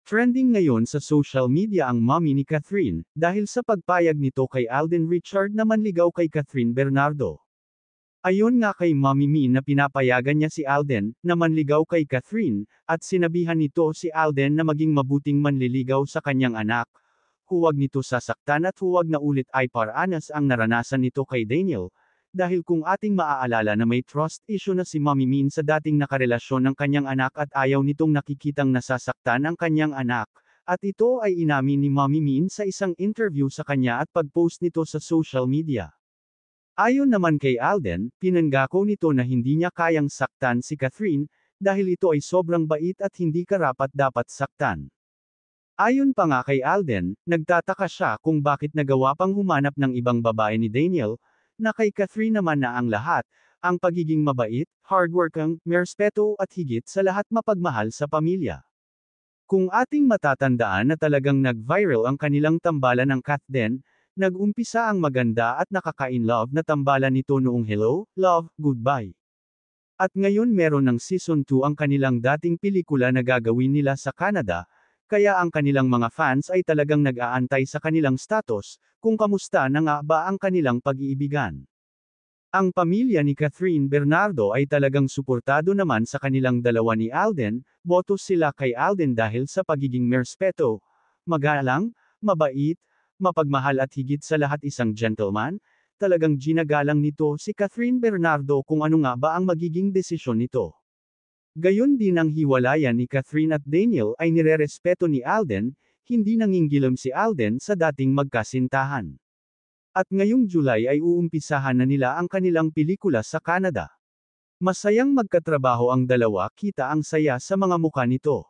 Trending ngayon sa social media ang mommy ni Catherine, dahil sa pagpayag nito kay Alden Richard na manligaw kay Catherine Bernardo. Ayon nga kay Mommy Mi na pinapayagan niya si Alden, na manligaw kay Catherine, at sinabihan nito si Alden na maging mabuting manliligaw sa kanyang anak. Huwag nito sasaktan at huwag na ulit ay paranas ang naranasan nito kay Daniel. Dahil kung ating maaalala na may trust issue na si Mommy Min sa dating nakarelasyon ng kanyang anak at ayaw nitong nakikitang nasasaktan ang kanyang anak, at ito ay inamin ni Mommy Min sa isang interview sa kanya at pag-post nito sa social media. Ayon naman kay Alden, pinanggako nito na hindi niya kayang saktan si Catherine, dahil ito ay sobrang bait at hindi karapat-dapat saktan. Ayon pa nga kay Alden, nagtataka siya kung bakit nagawa pang humanap ng ibang babae ni Daniel, na kay Catherine naman na ang lahat, ang pagiging mabait, hardworking, merespeto at higit sa lahat mapagmahal sa pamilya. Kung ating matatandaan na talagang nag-viral ang kanilang tambalan ng Catden, nag-umpisa ang maganda at nakaka-inlove na tambalan nito noong Hello, Love, Goodbye. At ngayon meron ng Season 2 ang kanilang dating pelikula na gagawin nila sa Canada, kaya ang kanilang mga fans ay talagang nag-aantay sa kanilang status, kung kamusta na nga ba ang kanilang pag-iibigan. Ang pamilya ni Catherine Bernardo ay talagang suportado naman sa kanilang dalawa ni Alden, boto sila kay Alden dahil sa pagiging merespeto, magalang, mabait, mapagmahal at higit sa lahat isang gentleman, talagang ginagalang nito si Catherine Bernardo kung ano nga ba ang magiging desisyon nito. Gayon din ang hiwalayan ni Catherine at Daniel ay nirerespeto ni Alden, hindi nanginggilam si Alden sa dating magkasintahan. At ngayong July ay uumpisahan na nila ang kanilang pelikula sa Canada. Masayang magkatrabaho ang dalawa, kita ang saya sa mga muka nito.